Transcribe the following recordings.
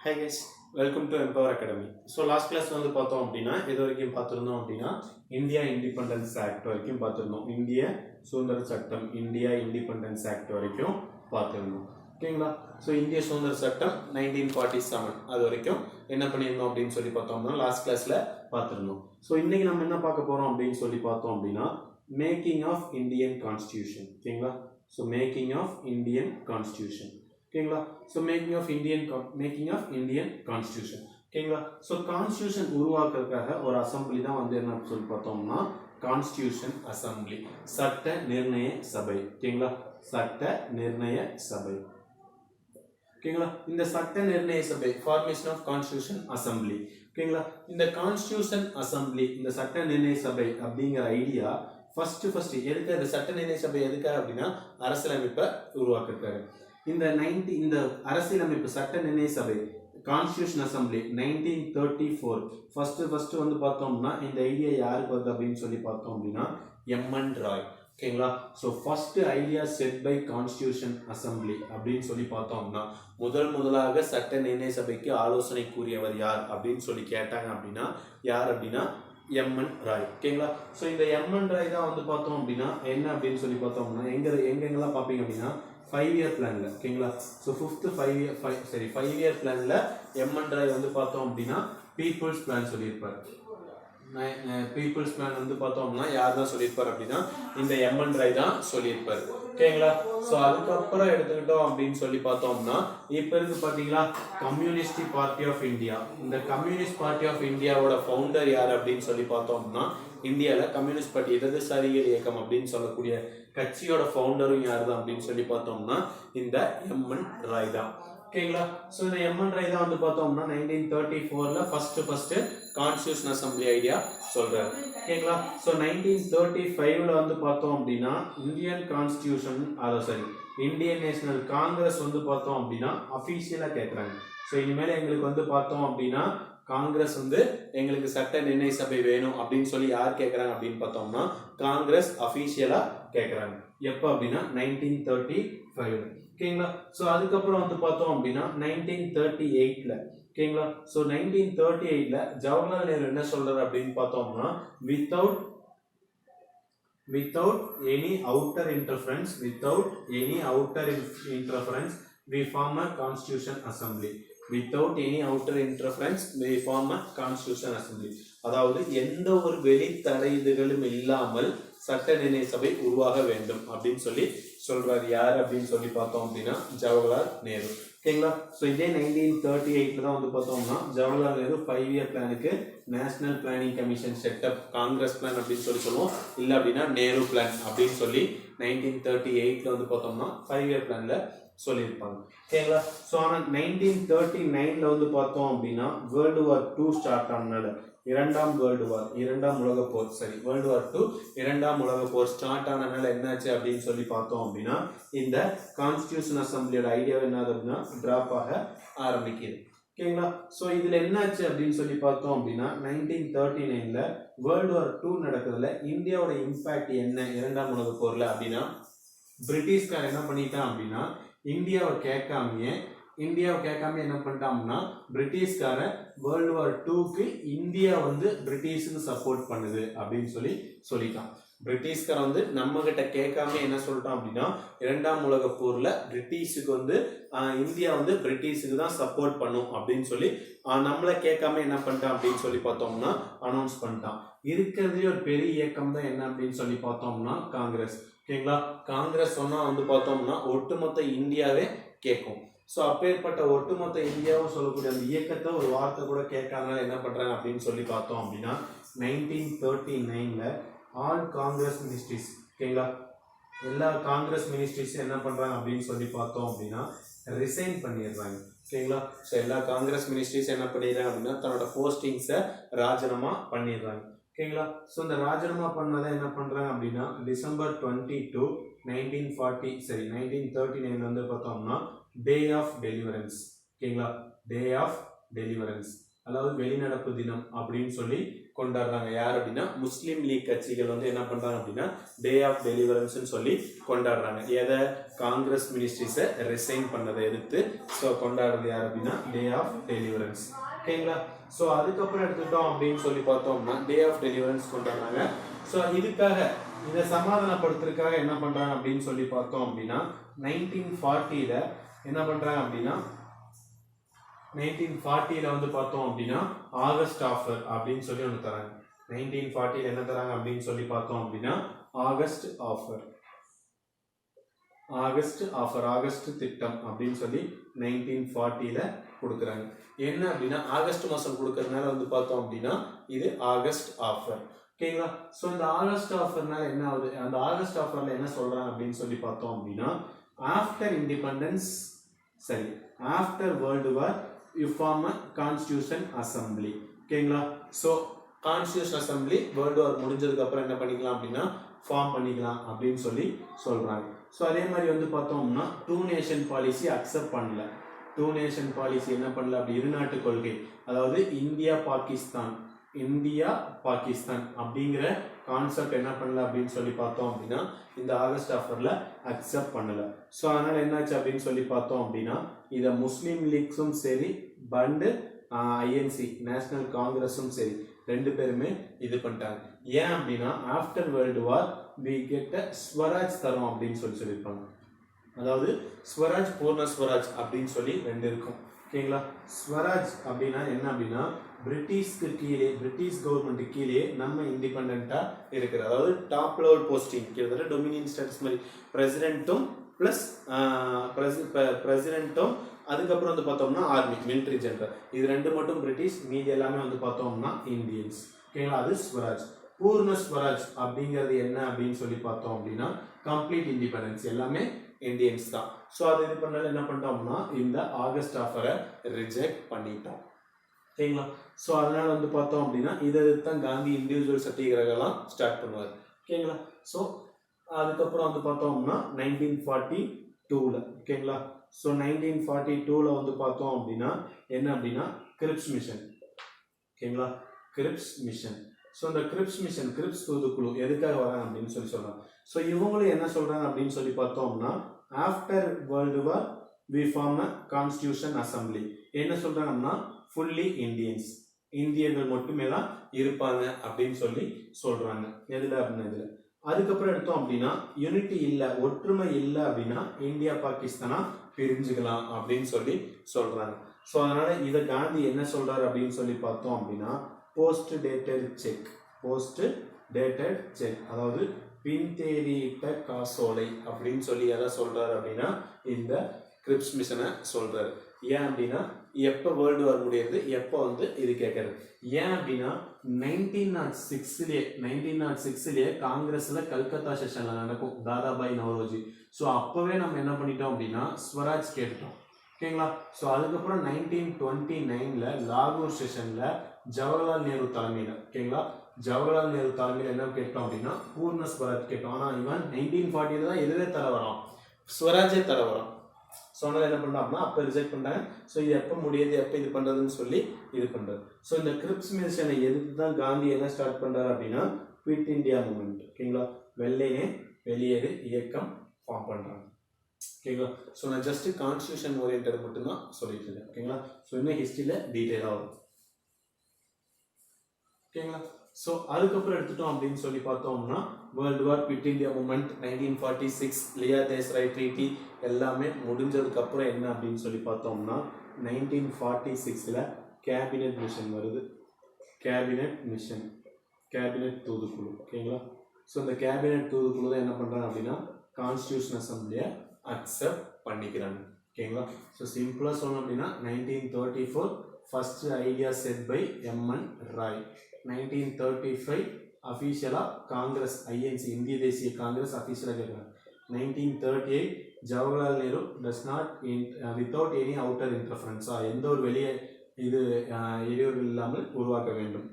Hi guys, welcome to Empower Academy. So last class வந்து பார்த்தோம் அப்படின்னா இது வரைக்கும் பார்த்துருந்தோம் அப்படின்னா இந்தியா இண்டிபெண்டன்ஸ் ஆக்ட் வரைக்கும் பார்த்துருந்தோம். இந்திய சுதந்திர சட்டம் இந்தியா இண்டிபெண்டன்ஸ் ஆக்ட் வரைக்கும் பார்த்துருந்தோம். ஓகேங்களா? ஸோ இந்திய சுதந்திர சட்டம் 1947 அது வரைக்கும் என்ன பண்ணியிருந்தோம் அப்படின்னு சொல்லி பார்த்தோம்னா லாஸ்ட் கிளாஸ்ல பார்த்துருந்தோம். ஸோ இன்னைக்கு நம்ம என்ன பார்க்க போறோம் அப்படின்னு சொல்லி பார்த்தோம் அப்படின்னா மேக்கிங் ஆஃப் இந்தியன் கான்ஸ்டியூஷன். ஓகேங்களா? So making of Indian constitution. ஓகேங்களா? So making of Indian constitution. ஓகேங்களா? ஸோ கான்ஸ்டியூஷன் உருவாக்குறதுக்காக ஒரு அசம்பிளி தான் வந்து என்ன சொல்லி பார்த்தோம்னா கான்ஸ்டியூஷன் அசம்பிளி, சட்ட நிர்ணய சபை. ஓகேங்களா? சட்ட நிர்ணய சபை. ஓகேங்களா? இந்த சட்ட நிர்ணய சபை ஃபார்மேஷன் ஆஃப் கான்ஸ்டியூஷன் அசம்பிளி. ஓகேங்களா? இந்த கான்ஸ்டியூஷன் அசம்பிளி, இந்த சட்ட நிர்ணய சபை அப்படிங்கிற ஐடியா ஃபர்ஸ்ட் எதுக்கு இந்த சட்ட நிர்ணய சபை எதுக்காக அப்படின்னா அரசியலமைப்பை உருவாக்குறாரு. இந்த அரசியலமைப்பு சட்ட நிர்ணய சபை கான்ஸ்டியூஷன் அசம்பிளி 1934 ஃபர்ஸ்ட் வந்து பார்த்தோம்னா இந்த ஐடியா யாருக்கு வருது அப்படின்னு சொல்லி பார்த்தோம் அப்படின்னா எம்என் ராய். ஓகேங்களா? So first idea set by constitution assembly அப்படின்னு சொல்லி பார்த்தோம்னா முதலாக சட்ட நிர்ணய சபைக்கு ஆலோசனை கூறியவர் யார் அப்படின்னு சொல்லி கேட்டாங்க அப்படின்னா யார் அப்படின்னா எம்என் ராய். ஓகேங்களா? ஸோ இந்த எம்என் ராய் தான் வந்து பார்த்தோம் அப்படின்னா என்ன அப்படின்னு சொல்லி பார்த்தோம்னா எங்கெங்கெல்லாம் பார்ப்பீங்க அப்படின்னா 5 இயர் பிளான்ல. ஓகேங்களா? ஸோ ஃபைவ் இயர் பிளான்ல எம்என் ராய் வந்து பார்த்தோம் அப்படின்னா பீப்புள்ஸ் பிளான் சொல்லியிருப்பார். பீப்புள்ஸ் பிளான் வந்து பார்த்தோம்னா யார் தான் சொல்லியிருப்பார் அப்படின்னா இந்த எம்என் ராய் தான் சொல்லியிருப்பார். ஓகேங்களா? ஸோ அதுக்கப்புறம் எடுத்துக்கிட்டோம் அப்படின்னு சொல்லி பார்த்தோம்னா இப்போ இருக்கு பார்த்தீங்களா கம்யூனிஸ்ட் பார்ட்டி ஆஃப் இந்தியா. இந்த கம்யூனிஸ்ட் பார்ட்டி ஆஃப் இந்தியாவோட ஃபவுண்டர் யார் அப்படின்னு சொல்லி பார்த்தோம்னா இந்தியாவில் கம்யூனிஸ்ட் பார்ட்டி இடதுசாரிகள் இயக்கம் அப்படின்னு சொல்லக்கூடிய கட்சியோட ஃபவுண்டரும் யார் தான் அப்படின்னு சொல்லி பார்த்தோம்னா இந்த எம்என் ராய் தான். ஓகேங்களா? ஸோ இந்த எம்என் ராய் தான் வந்து பார்த்தோம்னா 1934ல ஃபர்ஸ்ட் கான்ஸ்டியூஷன் அசம்பிளி ஐடியா சொல்றாரு. ஓகேங்களா? ஸோ 1935ல வந்து பார்த்தோம் அப்படின்னா Indian constitution Indian national Congress வந்து பார்த்தோம் அப்படின்னா அஃபீஷியலா கேட்குறாங்க. ஸோ இனிமேல் எங்களுக்கு வந்து பார்த்தோம் அப்படின்னா காங்கிரஸ் வந்து எங்களுக்கு சட்ட நிர்ணய சபை வேணும் அப்படின்னு சொல்லி யார் கேட்குறாங்க அப்படின்னு பார்த்தோம்னா காங்கிரஸ் அஃபீஷியலா கேட்குறாங்க. எப்போ அப்படின்னா 1935. ஓகேங்களா? ஸோ அதுக்கப்புறம் வந்து பார்த்தோம் அப்படின்னா 1938ல. ஓகேங்களா? ஸோ 1938ல ஜவஹர்லால் நேரு என்ன சொல்றாரு அப்படின்னு பார்த்தோம்னா without any outer interference we form a constitution assembly. Without any outer interference we form a constitution assembly. அதாவது எந்த ஒரு வெளி தடைகளும் இல்லாமல் சட்ட நிர்ணய சபை உருவாக வேண்டும் அப்படின்னு சொல்லி சொல்றாரு. யார் அப்படின்னு சொல்லி பார்த்தோம் அப்படின்னா ஜவஹர்லால் நேரு. ஓகேங்களா? ஸோ இதே 1938ல தான் வந்து பார்த்தோம்னா ஜவஹர்லால் நேரு 5 இயர் பிளானுக்கு national planning commission setup Congress plan அப்படின்னு சொல்லி சொல்லுவோம், இல்லை அப்படின்னா நேரு பிளான் அப்படின்னு சொல்லி 1938ல வந்து பார்த்தோம்னா 5 இயர் பிளான்ல சொல்லியிருப்பாங்க. ஓகேங்களா? ஸோ ஆனால் 1939ல வந்து பார்த்தோம் அப்படின்னா வேர்ல்டு வார் 2 ஸ்டார்ட் ஆனதுனால இரண்டாம் உலக போர் ஸ்டார்ட் ஆனதுனால என்னாச்சு அப்படின்னு சொல்லி பார்த்தோம் அப்படின்னா இந்த கான்ஸ்டியூஷன் அசம்பிளியோட ஐடியாவை என்ன அப்படின்னா டிராப் ஆக ஆரம்பிக்குது. ஓகேங்களா? ஸோ இதுல என்னாச்சு அப்படின்னு சொல்லி பார்த்தோம் அப்படின்னா 1939ல வேர்ல்டு வார் 2 நடக்கிறதுல இந்தியாவோட இம்பாக்ட் என்ன இரண்டாம் உலக போர்ல அப்படின்னா பிரிட்டிஷ்கார என்ன பண்ணிட்டான் அப்படின்னா இந்தியாவை கேட்காம என்ன பண்ணிட்டாங்கன்னா பிரிட்டிஷ்கார வேர்ல்டு வார் 2க்கு இந்தியா வந்து பிரிட்டிஷுக்கு சப்போர்ட் பண்ணுது அப்படின்னு சொல்லிட்டான். பிரிட்டிஷ்கார வந்து நம்ம கிட்ட கேட்காம என்ன சொல்லிட்டான் அப்படின்னா இரண்டாம் உலக போர்ல பிரிட்டிஷுக்கு வந்து இந்தியா வந்து பிரிட்டிஷுக்கு தான் சப்போர்ட் பண்ணும் அப்படின்னு சொல்லி நம்மள கேட்காம என்ன பண்ணிட்டான் அப்படின்னு சொல்லி பார்த்தோம்னா அனௌன்ஸ் பண்ணிட்டான். இருக்கிறதுலே ஒரு பெரிய இயக்கம் தான் என்ன அப்படின்னு சொல்லி பார்த்தோம்னா காங்கிரஸ். ஓகேங்களா? காங்கிரஸ் சொன்னா வந்து பார்த்தோம்னா ஒட்டுமொத்த இந்தியாவே கேட்கும். ஸோ அப்பேற்பட்ட ஒட்டுமொத்த இந்தியாவும் சொல்லக்கூடிய அந்த இயக்கத்தை ஒரு வார்த்தை கூட கேட்காதனால என்ன பண்றாங்க அப்படின்னு சொல்லி பார்த்தோம் அப்படின்னா 1939ல ஆல் காங்கிரஸ் மினிஸ்ட்ரிஸ். ஓகேங்களா? எல்லா காங்கிரஸ் மினிஸ்ட்ரிஸ் என்ன பண்றாங்க அப்படின்னு சொல்லி பார்த்தோம் அப்படின்னா ரிசைன் பண்ணிடுறாங்க. ஓகேங்களா? ஸோ எல்லா காங்கிரஸ் மினிஸ்ட்ரிஸ் என்ன பண்ணிடுறாங்க அப்படின்னா தன்னோட போஸ்டிங்ஸை ராஜினாமா பண்ணிடுறாங்க. ஓகேங்களா? ஸோ இந்த ராஜினாமா பண்ணதை என்ன பண்றாங்க அப்படின்னா டிசம்பர் 22 1939 வந்து பார்த்தோம்னா டே ஆஃப் டெலிவரன்ஸ். ஓகேங்களா? டே ஆஃப் டெலிவரன்ஸ் அதாவது வெளிநடப்பு தினம் அப்படின்னு சொல்லி கொண்டாடுறாங்க. யார் அப்படின்னா முஸ்லீம் லீக் கட்சிகள் வந்து என்ன பண்றாங்க அப்படின்னா டே ஆஃப் டெலிவரன்ஸ் சொல்லி கொண்டாடுறாங்க. எதை காங்கிரஸ் மினிஸ்ட்ரிஸை ரிசைன் பண்ணதை எடுத்து ஸோ கொண்டாடுறது யார் அப்படின்னா டே ஆஃப் டெலிவரன்ஸ். ஓகேங்களா? ஸோ அதுக்கப்புறம் எடுத்துட்டோம் அப்படின்னு சொல்லி பார்த்தோம்னா டே ஆஃப் டெலிவரன்ஸ் கொண்டாடுறாங்க. ஸோ இதுக்காக இதை சமாதானப்படுத்துறதுக்காக என்ன பண்றாங்க அப்படின்னு சொல்லி பார்த்தோம் அப்படின்னா 1940ல என்ன பண்றாங்க அப்படின்னா 1940ல வந்து பார்த்தோம் அப்படின்னா ஆகஸ்ட் ஆஃபர் அப்படின்னு சொல்லி ஒன்று தராங்க. 1940ல என்ன தராங்க அப்படின்னு சொல்லி பார்த்தோம் அப்படின்னா ஆகஸ்ட் ஆஃபர், ஆகஸ்ட் திட்டம் அப்படின்னு சொல்லி 1940ல கொடுக்குறாங்க. என்ன அப்படின்னா ஆகஸ்ட் மாசம் கொடுக்கறதுனால வந்து பார்த்தோம் அப்படின்னா இது ஆகஸ்ட் ஆஃபர். ஓகேங்களா? ஸோ இந்த ஆகஸ்ட் ஆஃபர்னால என்ன ஆகுது, அந்த ஆகஸ்ட் ஆஃபர்ல என்ன சொல்றாங்க அப்படின்னு சொல்லி பார்த்தோம் அப்படின்னா ஆஃப்டர் இண்டிபெண்டன்ஸ் சரி after world war you form a constitution assembly. ஓகேங்களா? So constitution assembly world war முடிஞ்சதுக்கு அப்புறம் என்ன பண்ணிக்கலாம் அப்படின்னா ஃபார்ம் பண்ணிக்கலாம் அப்படின்னு சொல்லி சொல்றாங்க. ஸோ அதே மாதிரி வந்து பார்த்தோம்னா டூ நேஷன் பாலிசி அக்செப்ட் பண்ணல. டூ நேஷன் பாலிசி என்ன பண்ணல அப்படி இருநாட்டு கொள்கை, அதாவது இந்தியா பாகிஸ்தான் அப்படிங்கிற கான்செப்ட் என்ன பண்ணல அப்படின்னு சொல்லி பார்த்தோம் அப்படின்னா இந்த ஆகஸ்ட் ஆஃபர்ல அக்செப்ட் பண்ணல. ஸோ அதனால என்னாச்சு அப்படின்னு சொல்லி பார்த்தோம் அப்படின்னா இதை முஸ்லீம் லீக்ஸும் சரி பண்டு ஐஎன்சி நேஷனல் காங்கிரஸும் சரி ரெண்டு பேருமே இது பண்ணிட்டாங்க. ஏன் அப்படின்னா after world war we get Swaraj தரோம் அப்படின்னு சொல்லியிருப்பாங்க. அதாவது ஸ்வராஜ் பூர்ண ஸ்வராஜ் அப்படின்னு சொல்லி ரெண்டு இருக்கும். ஓகேங்களா? ஸ்வராஜ் அப்படின்னா என்ன அப்படின்னா பிரிட்டிஷ்க்கு கீழே பிரிட்டிஷ் கவர்மெண்ட் கீழே நம்ம இண்டிபெண்டா இருக்கிற, அதாவது டாப் லெவல் போஸ்டிங் கிட்டத்தட்ட டொமினியன் ஸ்டேட்டஸ் மாதிரி பிரசிடென்ட்டும் பிளஸ் பிரசிடென்ட்டும் அதுக்கப்புறம் வந்து பார்த்தோம்னா ஆர்மி மிலிட்டரி ஜெனரல் இது ரெண்டு மட்டும் பிரிட்டிஷ், மீதி எல்லாமே வந்து பார்த்தோம்னா இந்தியன்ஸ். ஓகேங்களா? அது ஸ்வராஜ். பூர்ண ஸ்வராஜ் அப்படிங்கிறது என்ன அப்படின்னு சொல்லி பார்த்தோம் அப்படின்னா கம்ப்ளீட் இண்டிபெண்டன்ஸ், எல்லாமே இந்தியன்ஸ் தான். ஸோ அது இது பண்ணால என்ன பண்ணிட்டோம்னா இந்த ஆகஸ்ட் ஆஃபரை ரிஜெக்ட் பண்ணிட்டோம். ஓகேங்களா? ஸோ அதனால வந்து பார்த்தோம் அப்படின்னா இதை தான் காந்தி இண்டிவிஜுவல் சத்தியாகிரகம்லாம் ஸ்டார்ட் பண்ணுவார். ஓகேங்களா? ஸோ அதுக்கப்புறம் வந்து பார்த்தோம்னா 1942ல ஓகேங்களா? ஸோ 1942ல வந்து பார்த்தோம் அப்படின்னா என்ன அப்படின்னா கிரிப்ஸ் மிஷன். ஓகேங்களா? Grips mission. ஸோ இந்த கிரிப்ஸ் தூதுக்குழு எதுக்காக வராங்க அப்படின்னு சொல்லி சொல்றாங்க. ஸோ இவங்களும் என்ன சொல்றாங்க அப்படின்னு சொல்லி பார்த்தோம்னா after world war we form a constitution assembly. என்ன சொல்றாங்கன்னா ஃபுல்லி இந்தியன்ஸ், இந்தியர்கள் மட்டுமே தான் இருப்பாங்க அப்படின்னு சொல்லி சொல்றாங்க. எதுல அப்படின்னா இதுல அதுக்கப்புறம் எடுத்தோம் அப்படின்னா யூனிட்டி இல்லை, ஒற்றுமை இல்லை அப்படின்னா இந்தியா பாகிஸ்தானா பிரிஞ்சுக்கலாம் அப்படின்னு சொல்லி சொல்றாங்க. ஸோ அதனால இதை காந்தி என்ன சொல்றாரு அப்படின்னு சொல்லி பார்த்தோம் அப்படின்னா போஸ்ட் டேட்டட் செக் அதாவது பின்தேதியிட்ட காசோலை அப்படின்னு சொல்லி எதை சொல்றாரு அப்படின்னா இந்த கிரிப்ஸ் மிஷனை சொல்றாரு. ஏன் அப்படின்னா எப்போ வேர்ல்டு வார் முடியுது, எப்போ வந்து இது கேட்கறது. ஏன் அப்படின்னா 1906லேயே காங்கிரஸ்ல கல்கத்தா செஷன்ல நடக்கும் தாதாபாய் நவரோஜி. ஸோ அப்பவே நம்ம என்ன பண்ணிட்டோம் அப்படின்னா ஸ்வராஜ் கேட்டுட்டோம். ஓகேங்களா? ஸோ அதுக்கப்புறம் 1929ல லாகூர் செஷன்ல ஜவஹர்லால் நேரு தலைமையில் ஓகேங்களா ஜவஹர்லால் நேரு தலைமையில் என்ன கேட்டோம் அப்படின்னா பூர்ண ஸ்வராஜ் கேட்டோம். ஆனால் இவன் 1940ல தான் எதுவே தர வரோம், ஸ்வராஜே தர வரோம். சொன்னது என்ன பண்ணாங்கன்னா அப்போ ரிஜெக்ட் பண்ணாங்க. ஸோ இது எப்போ முடியாது, எப்போ இது பண்ணுறதுன்னு சொல்லி இது பண்ணுறது. ஸோ இந்த கிரிப்ஸ் மிஷனை எதிர்த்து தான் காந்தி என்ன ஸ்டார்ட் பண்ணுறாரு அப்படின்னா குவிட் இந்தியா மூவ்மெண்ட். ஓகேங்களா? வெள்ளையனே வெளியேறு இயக்கம் ஃபார்ம் பண்ணுறாங்க. ஓகேங்களா? ஸோ நான் ஜஸ்ட் கான்ஸ்டியூஷன் ஓரியன்ட் மட்டும்தான் சொல்லிட்டு இருக்கேன். ஓகேங்களா? ஸோ இன்னும் ஹிஸ்ட்ரியில் டீட்டெயிலாக வரும். ஓகேங்களா? ஸோ அதுக்கப்புறம் எடுத்துட்டோம் அப்படின்னு சொல்லி பார்த்தோம்னா world war quit India movement 1946 லியா தேசராய் ட்ரீட்டி எல்லாமே முடிஞ்சதுக்கு அப்புறம் என்ன அப்படின்னு சொல்லி பார்த்தோம்னா 1946ல கேபினெட் மிஷன் வருது. கேபினெட் தூதுக்குழு. ஓகேங்களா? ஸோ இந்த கேபினெட் தூதுக்குழு தான் என்ன பண்றாங்க அப்படின்னா கான்ஸ்டியூஷன் அசம்பிளியை அக்செப்ட் பண்ணிக்கிறாங்க. ஓகேங்களா? ஸோ சிம்பிளா சொல்லணும் அப்படின்னா 1934 first idea set by MN Roy. 1935 அஃபீஷியலா காங்கிரஸ் ஐஎன்சி இந்திய தேசிய காங்கிரஸ் அஃபீஷியலா கேட்குறாங்க. 1938 Jawaharlal Nehru does not without any outer இன்டர்ஃபரன்ஸா எந்த ஒரு வெளியே இது இடையூறு இல்லாமல் உருவாக்க வேண்டும்.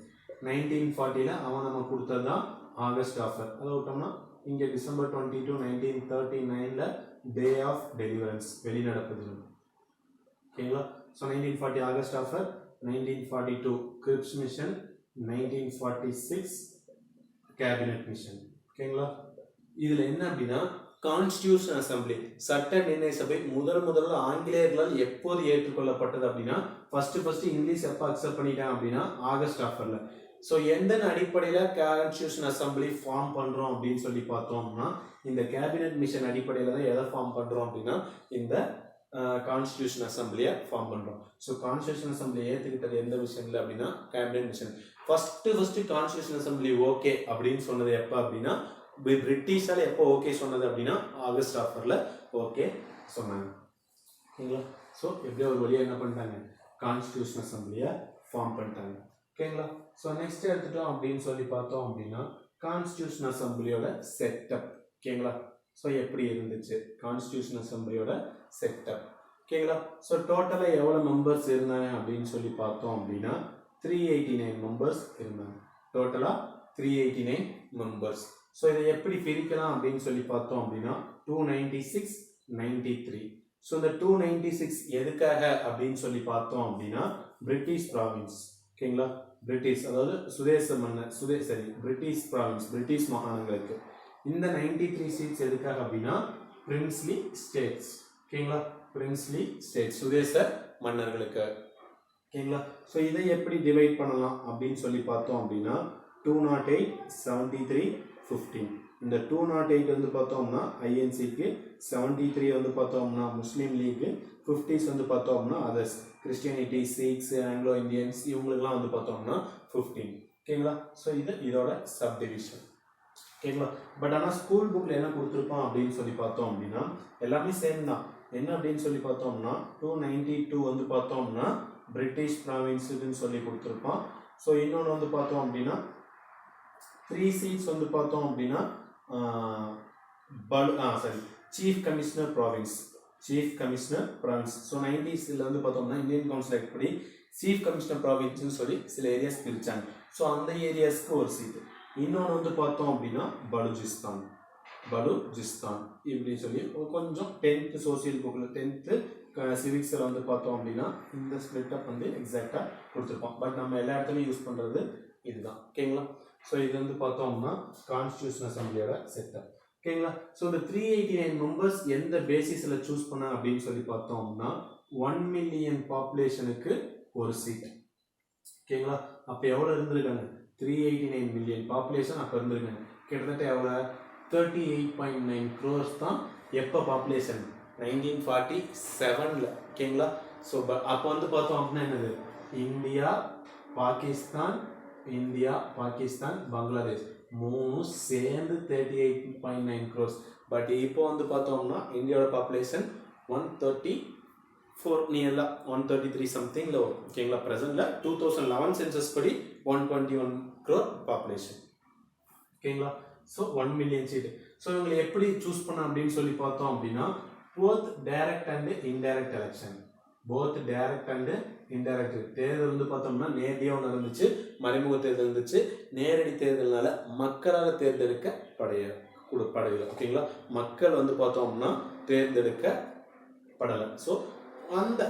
1940ல அவன் நம்ம கொடுத்தது தான் ஆகஸ்ட் ஆஃபர். அதை விட்டோம்னா இங்கே டிசம்பர் 22 1939ல டே ஆஃப் டெலிவரன்ஸ் வெளிநடப்பு தினம். ஓகேங்களா? So 1940 August offer, 1942 grips mission, 1946 cabinet mission. ஓகேங்களா? இதுல என்ன அப்படின்னா கான்ஸ்டிடியூஷன் அசம்பிளி சட்ட நிர்ணய சபை முதல்ல ஆங்கிலேயர்களால் எப்போது ஏற்றுக்கொள்ளப்பட்டது அப்படின்னா ஃபர்ஸ்ட் இங்கிலீஷ் எப்போ அக்செப்ட் பண்ணிட்டாங்க அப்படின்னா ஆகஸ்ட் ஆஃபர்ல. ஸோ எந்த அடிப்படையில் கான்ஸ்டிடியூஷன் அசம்பிளி ஃபார்ம் பண்ணுறோம் அப்படின்னு சொல்லி பார்த்தோம்னா இந்த கேபினட் மிஷன் அடிப்படையில் தான் எதை ஃபார்ம் பண்ணுறோம் அப்படின்னா இந்த கான்ஸ்டிடியூஷன் அசம்பிளியை ஃபார்ம் பண்ணுறோம். ஸோ கான்ஸ்டிடியூஷன் அசம்பிளி ஏற்றுக்கிட்டது எந்த விஷயம்ல அப்படின்னா cabinet mission. First constitution assembly okay அப்படின்னு சொன்னது எப்போ அப்படின்னா பிரிட்டிஷால எப்போ ஓகே சொன்னது அப்படின்னா ஆகஸ்ட் ஆஃபர்ல ஓகே சொன்னாங்க. ஓகேங்களா? ஸோ எப்படியோ ஒரு வழியாக என்ன பண்ணிட்டாங்க கான்ஸ்டிடியூஷன் அசம்பிளியை ஃபார்ம் பண்ணிட்டாங்க. ஓகேங்களா? ஸோ நெக்ஸ்ட் எடுத்துட்டோம் அப்படின்னு சொல்லி பார்த்தோம் அப்படின்னா கான்ஸ்டிடியூஷன் அசம்பிளியோட செட்டப். ஓகேங்களா? ஸோ எப்படி இருந்துச்சு கான்ஸ்டிடியூஷன் அசம்பிளியோட செட்டப். ஓகேங்களா? ஸோ டோட்டலாக எவ்வளோ மெம்பர்ஸ் இருந்தாங்க அப்படின்னு சொல்லி பார்த்தோம் அப்படின்னா 389 மெம்பர்ஸ் இருந்தாங்க. டோட்டலாக 389 மெம்பர்ஸ். ஸோ இதை எப்படி பிரிக்கலாம் அப்படின்னு சொல்லி பார்த்தோம் அப்படின்னா 296, 93. ஸோ இந்த 296 எதுக்காக அப்படின்னு சொல்லி பார்த்தோம் அப்படின்னா பிரிட்டிஷ் ப்ராவின்ஸ். ஓகேங்களா? பிரிட்டிஷ் அதாவது சுதேச மன்னர் பிரிட்டிஷ் ப்ராவின்ஸ் பிரிட்டிஷ் மாகாணங்களுக்கு. இந்த 93 சீட்ஸ் எதுக்காக அப்படின்னா பிரின்ஸ்லி ஸ்டேட்ஸ். ஓகேங்களா? பிரின்ஸ்லி ஸ்டேட்ஸ் சுதேச மன்னர்களுக்கு. ஓகேங்களா? ஸோ இதை எப்படி டிவைட் பண்ணலாம் அப்படின்னு சொல்லி பார்த்தோம் அப்படின்னா 208, 73, 15. இந்த 208 வந்து பார்த்தோம்னா ஐஎன்சிக்கு, 73 வந்து பார்த்தோம்னா முஸ்லீம் லீக்கு, 50s வந்து பார்த்தோம்னா others Christianity, six, Anglo Indians இவங்களுக்குலாம் வந்து பார்த்தோம்னா 15. ஓகேங்களா? ஸோ இதோட சப் டிவிஷன். ஓகேங்களா? பட் ஆனால் ஸ்கூல் புக்கில் என்ன கொடுத்துருப்போம் அப்படின்னு சொல்லி பார்த்தோம் அப்படின்னா எல்லாமே சேம் தான். என்ன அப்படின்னு சொல்லி பார்த்தோம்னா 292 வந்து பார்த்தோம்னா பிரிட்டிஷ் ப்ராவின்ஸுன்னு சொல்லி கொடுத்துருப்பான். ஸோ இன்னொன்று வந்து பார்த்தோம் அப்படின்னா 3 சீட்ஸ் வந்து பார்த்தோம் அப்படின்னா chief commissioner province. So 90s வந்து பார்த்தோம்னா இந்தியன் கவுன்சில் ஆக்ட் படி சீஃப் கமிஷனர் ப்ராவின்ஸ்னு சொல்லி சில ஏரியாஸ் பிரிச்சாங்க. ஸோ அந்த ஏரியாஸ்க்கு ஒரு சீட்டு. இன்னொன்று வந்து பார்த்தோம் அப்படின்னா பலுஜிஸ்தான் இப்படி சொல்லி கொஞ்சம் 10th சோசியல் புக்கில் 10th சிவிக்ஸில் வந்து பார்த்தோம் அப்படின்னா இந்த ஸ்பிளிட்டப் வந்து எக்ஸாக்டாக கொடுத்துருப்போம். பட் நம்ம எல்லா இடத்துலையும் யூஸ் பண்ணுறது இதுதான். ஓகேங்களா? ஸோ இது வந்து பார்த்தோம்னா கான்ஸ்டிடியூஷன் அசம்பிளியோட செட்டப். ஓகேங்களா? ஸோ இந்த 389 மெம்பர்ஸ் எந்த பேசிஸில் சூஸ் பண்ண அப்படின்னு சொல்லி பார்த்தோம்னா 1 மில்லியன் பாப்புலேஷனுக்கு ஒரு சீட். ஓகேங்களா? அப்போ எவ்வளோ இருந்திருக்காங்க 389 மில்லியன் பாப்புலேஷன் அப்போ இருந்திருக்காங்க. கிட்டத்தட்ட எவ்வளோ 38.9 crores தான் எப்போ பாப்புலேஷன் 1947ல். ஓகேங்களா? ஸோ அப்போ வந்து பார்த்தோம் அப்படின்னா என்னது இந்தியா பாகிஸ்தான் பங்களாதேஷ் மூணு சேர்ந்து 38.9 crores. பட் இப்போ வந்து பார்த்தோம்னா இந்தியாவோட பாப்புலேஷன் 134 நியர்லாம் 133 சம்திங்கில் வரும். ஓகேங்களா? ப்ரெசென்ட்டில் 2011 சென்சஸ் படி 121 crore பாப்புலேஷன். ஓகேங்களா? ஸோ 1 மில்லியன் சீட்டு. ஸோ இவங்களை எப்படி சூஸ் பண்ண அப்படின்னு சொல்லி பார்த்தோம் அப்படின்னா both direct and indirect election. தேர்தல் வந்து பார்த்தோம்னா நேரடியாக ஒன்று இருந்துச்சு, மறைமுக தேர்தல் இருந்துச்சு. நேரடி தேர்தல்னால மக்களால் தேர்ந்தெடுக்கப்படையல. ஓகேங்களா? மக்கள் வந்து பார்த்தோம்னா தேர்ந்தெடுக்கப்படலை. ஸோ அந்த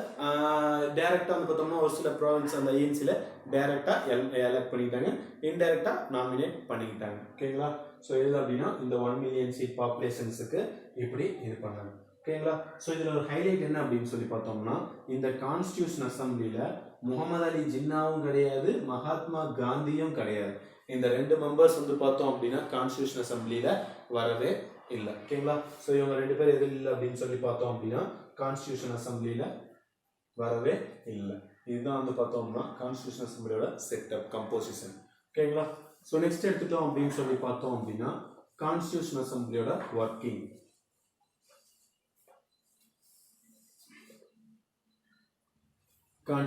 டைரக்டாக வந்து பார்த்தோம்னா ஒரு சில ப்ராவின்ஸ் அந்த ஐஎன்சியில் டைரக்டாக எலெக்ட் பண்ணிக்கிட்டாங்க, இன்டைரக்டாக நாமினேட் பண்ணிக்கிட்டாங்க. ஓகேங்களா? ஸோ எது அப்படின்னா இந்த 1 மில்லியன் சீட் பாப்புலேஷன்ஸுக்கு இப்படி இது பண்ணாங்க. ஓகேங்களா? ஸோ இதில் ஒரு ஹைலைட் என்ன அப்படின்னு சொல்லி பார்த்தோம்னா இந்த கான்ஸ்டிடியூஷன் அசம்பிளியில் முகமது அலி ஜின்னாவும் கிடையாது, மகாத்மா காந்தியும் கிடையாது. இந்த 2 மெம்பர்ஸ் வந்து பார்த்தோம் அப்படின்னா கான்ஸ்டிடியூஷன் அசம்பிளியில் வரவே இல்லை. ஓகேங்களா? ஸோ இவங்க 2 பேர் எது இல்லை அப்படின்னு சொல்லி பார்த்தோம் அப்படின்னா கான்ஸ்டிடியூஷன் அசம்பிளியில் வரவே இல்லை. இதுதான் வந்து பார்த்தோம்னா கான்ஸ்டிடியூஷன் அசம்பிளியோட செட்டப் கம்போசிஷன். ஓகேங்களா? ஸோ நெக்ஸ்ட் எடுத்துட்டோம் அப்படின்னு சொல்லி பார்த்தோம் அப்படின்னா கான்ஸ்டிடியூஷன் அசம்பிளியோட ஒர்க்கிங்.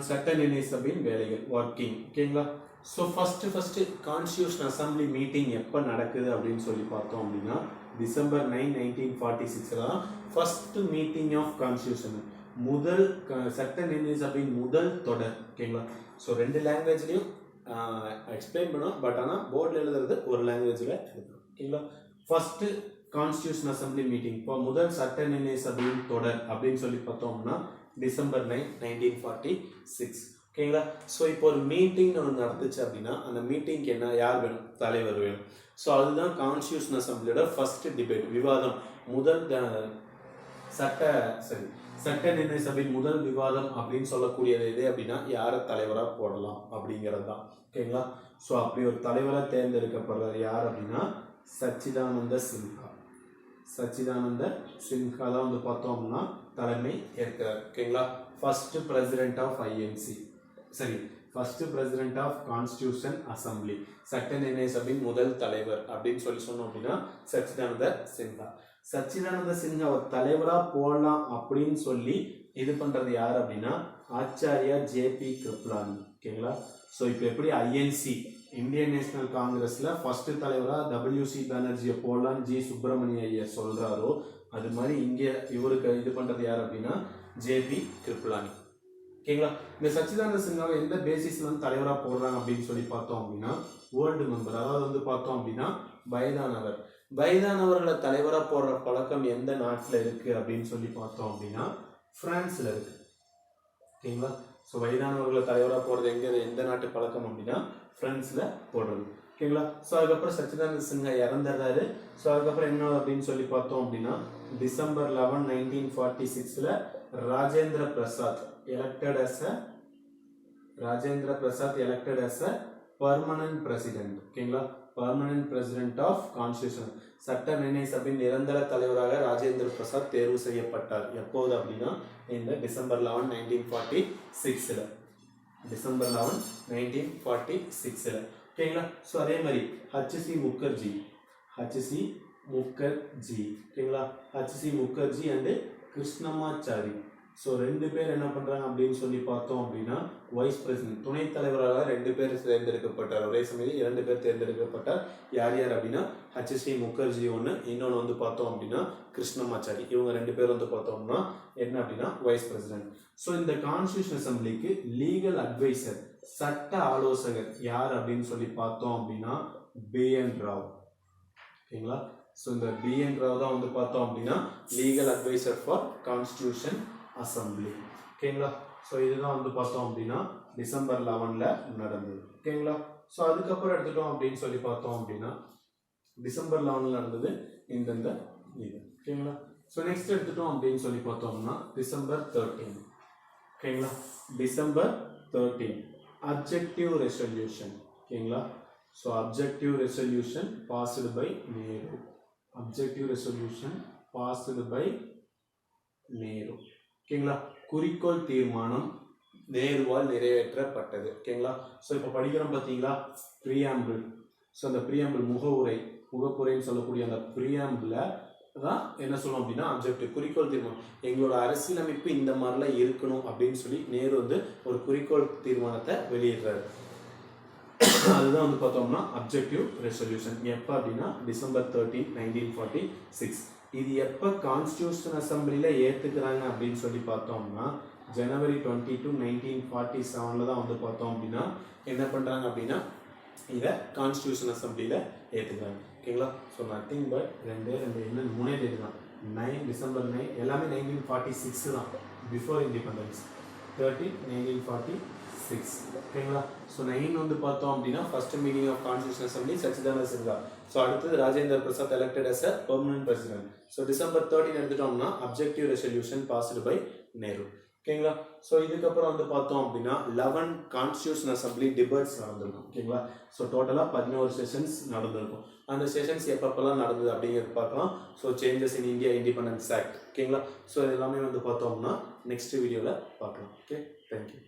சட்ட நிர்ணய சபையின் வேலைகள் ஒர்க்கிங். ஓகேங்களா? So first constitution assembly meeting எப்போ நடக்குது அப்படின்னு சொல்லி பார்த்தோம் அப்படின்னா December 9, 1946 தான் ஃபர்ஸ்ட் மீட்டிங் ஆஃப் கான்ஸ்டிடியூஷன். முதல் சட்ட நிர்ணய சபையின் முதல் தொடர். ஓகேங்களா? ஸோ 2 லாங்குவேஜ்லையும் எக்ஸ்பிளைன் பண்ணுவோம். பட் ஆனால் போர்டில் எழுதுறது ஒரு லாங்குவேஜில் எழுதுறோம். ஓகேங்களா? ஃபர்ஸ்ட் கான்ஸ்டிடியூஷன் அசம்பிளி மீட்டிங் இப்போ முதல் சட்ட நிர்ணய சபையின் தொடர் அப்படின்னு சொல்லி பார்த்தோம்னா December 9, 1946. ஓகேங்களா. ஸோ இப்போ ஒரு மீட்டிங் ஒன்று நடந்துச்சு அப்படின்னா அந்த மீட்டிங்க்கு என்ன யார் வேணும், தலைவர் வேணும். ஸோ அதுதான் கான்ஸ்டியூஷன் அசம்பிளியோட ஃபர்ஸ்ட் டிபேட், விவாதம். முதல் சட்ட நிர்ணய சபையின் முதல் விவாதம் அப்படின்னு சொல்லக்கூடியது எது அப்படின்னா யாரை தலைவராக போடலாம் அப்படிங்கிறது தான். ஓகேங்களா. ஸோ அப்படி ஒரு தலைவராக தேர்ந்தெடுக்கப்படுறார் யார் அப்படின்னா சச்சிதானந்த சின்ஹா. சச்சிதானந்த சின்ஹா தான் வந்து பார்த்தோம் அப்படின்னா தலைமை ஏற்கிறார். ஓகேங்களா. First president of INC, first president of constitution assembly, சட்ட நிர்ணய சபையின் முதல் தலைவர் அப்படின்னு சொன்னோம் அப்படின்னா சச்சிதானந்த சின்ஹா. சச்சிதானந்த சின்ஹாவை தலைவராக போடலாம் அப்படின்னு சொல்லி இது பண்றது யார் அப்படின்னா ஆச்சாரியா ஜேபி கிருப்லானி. ஓகேங்களா. ஸோ இப்போ எப்படி ஐஎன்சி இந்தியன் நேஷனல் காங்கிரஸ்ல ஃபர்ஸ்ட் தலைவராக டபிள்யூசி பானர்ஜியை போடலான்னு ஜி சுப்பிரமணிய ஐயர் சொல்றாரோ அது மாதிரி இங்கே இவருக்கு இது பண்றது யார் அப்படின்னா ஜேபி கிருப்லானி. ஓகேங்களா. இந்த சச்சிதானந்த சின்ஹாவை எந்த பேசிஸ்ல வந்து தலைவராக போடுறாங்க அப்படின்னு சொல்லி பார்த்தோம் அப்படின்னா ஓல்டு மெம்பர், அதாவது வந்து பார்த்தோம் அப்படின்னா வயதானவர்களை தலைவராக போடுற பழக்கம் எந்த நாட்டில் இருக்கு அப்படின்னு சொல்லி பார்த்தோம் அப்படின்னா பிரான்ஸ்ல இருக்கு. ஓகேங்களா. ஸோ வயதானவர்களை தலைவராக போடுறது எந்த நாட்டு பழக்கம் அப்படின்னா பிரான்ஸ்ல போடுறது. ஓகேங்களா. ஸோ அதுக்கப்புறம் சச்சிதானந்த சின்ஹா இறந்துடுறாரு. ஸோ அதுக்கப்புறம் என்ன அப்படின்னு சொல்லி பார்த்தோம் அப்படின்னா December 11, 1946 Rajendra Prasad elected as a permanent president. ஓகேங்களா. பர்மனன்ட் பிரசிடென்ட் ஆஃப் கான்ஸ்டியூஷன், சட்ட நிர்ணய சபையின் நிரந்தர தலைவராக ராஜேந்திர பிரசாத் தேர்வு செய்யப்பட்டார். எப்போது அப்படின்னா இந்த டிசம்பர் 11, 1946. டிசம்பர் 11, 1946. ஓகேங்களா. ஸோ அதே மாதிரி ஹச்சி முகர்ஜி. ஓகேங்களா. H Mukherjee and Krishnamachari. So 2 பேர் என்ன பண்ணுறாங்க அப்படின்னு சொல்லி பார்த்தோம் அப்படின்னா வைஸ் பிரசிடென்ட், துணைத் தலைவராக 2 பேர் தேர்ந்தெடுக்கப்பட்டார். ஒரே சமயம் 2 பேர் தேர்ந்தெடுக்கப்பட்டார். யார் அப்படின்னா ஹச்சி முகர்ஜி ஒன்று, இன்னொன்று வந்து பார்த்தோம் அப்படின்னா கிருஷ்ணமாச்சாரி. இவங்க 2 பேர் வந்து பார்த்தோம்னா என்ன அப்படின்னா வைஸ் பிரசிடென்ட். ஸோ இந்த கான்ஸ்டியூஷன் அசம்பிளிக்கு லீகல் அட்வைசர், சட்ட ஆலோசகர் யார் அப்படின்னு சொல்லி பார்த்தோம் அப்படின்னா பிஎன் ராவ். ஓகேங்களா. ஸோ இந்த பிஎன் ராவ் தான் வந்து பார்த்தோம் அப்படின்னா legal advisor for constitution assembly. ஓகேங்களா. ஸோ இதுதான் வந்து பார்த்தோம் அப்படின்னா டிசம்பர் 11 நடந்தது. ஓகேங்களா. ஸோ அதுக்கப்புறம் எடுத்துட்டோம் அப்படின்னு சொல்லி பார்த்தோம் அப்படின்னா டிசம்பர் 11 நடந்தது இந்தந்த இது. ஓகேங்களா. ஸோ நெக்ஸ்ட் எடுத்துட்டோம் அப்படின்னு சொல்லி பார்த்தோம்னா டிசம்பர் 13. ஓகேங்களா. December 13 objective resolution. ஓகேங்களா. So objective resolution passed by Nehru. ஓகேங்களா. குறிக்கோள் தீர்மானம் நேருவால் நிறைவேற்றப்பட்டது. ஓகேங்களா. ஸோ இப்போ படிக்கிறோம் பார்த்தீங்களா ப்ரீஆம்பிள். ஸோ அந்த ப்ரீஆம்பிள் முகப்புரைன்னு சொல்லக்கூடிய அந்த ப்ரீஆம்பிள தான் என்ன சொல்லணும் அப்படின்னா அப்ஜெக்டிவ், குறிக்கோள் தீர்மானம். எங்களோட அரசியலமைப்பு இந்த மாதிரிலாம் இருக்கணும் அப்படின்னு சொல்லி நேரு வந்து ஒரு குறிக்கோள் தீர்மானத்தை வெளியிடுறாரு. அதுதான் வந்து பார்த்தோம்னா அப்ஜெக்டிவ் ரெசல்யூஷன். எப்போ அப்படின்னா டிசம்பர் 13, 1946. இது எப்போ கான்ஸ்டியூஷன் அசம்பிளியில் ஏற்றுக்கிறாங்க அப்படின்னு சொல்லி பார்த்தோம்னா ஜனவரி 22, 1947 தான் வந்து பார்த்தோம் அப்படின்னா என்ன பண்ணுறாங்க அப்படின்னா இதை கான்ஸ்டியூஷன் அசம்பிளியில் ஏற்றுக்கிறாங்க. ஓகேங்களா. ஸோ நத்திங் பட் 3 டேட் தான். டிசம்பர் 9 எல்லாமே 1946 தான், பிஃபோர் இண்டிபெண்டன்ஸ். 13, 1946. ஓகேங்களா. ஸோ 9 வந்து பார்த்தோம் அப்படின்னா first meeting of constitution assembly Sachchidananda Sinha. So அடுத்தது Rajendra Prasad elected as a permanent president. So December 13 எடுத்துட்டோம்னா objective resolution passed by Nehru. ஓகேங்களா. ஸோ இதுக்கப்புறம் வந்து பார்த்தோம் அப்படின்னா 11 கான்ஸ்டியூஷன் அசம்பிளி டிபேட்ஸ் நடந்திருக்கும். ஓகேங்களா. ஸோ டோட்டலாக 11 செஷன்ஸ் நடந்திருக்கும். அந்த செஷன்ஸ் எப்பப்பெல்லாம் நடந்தது அப்படிங்கிறது பார்க்கலாம். So changes in India independence act. ஓகேங்களா. ஸோ இது எல்லாமே வந்து பார்த்தோம்னா நெக்ஸ்ட் வீடியோவில் பார்க்கலாம். Okay, thank you.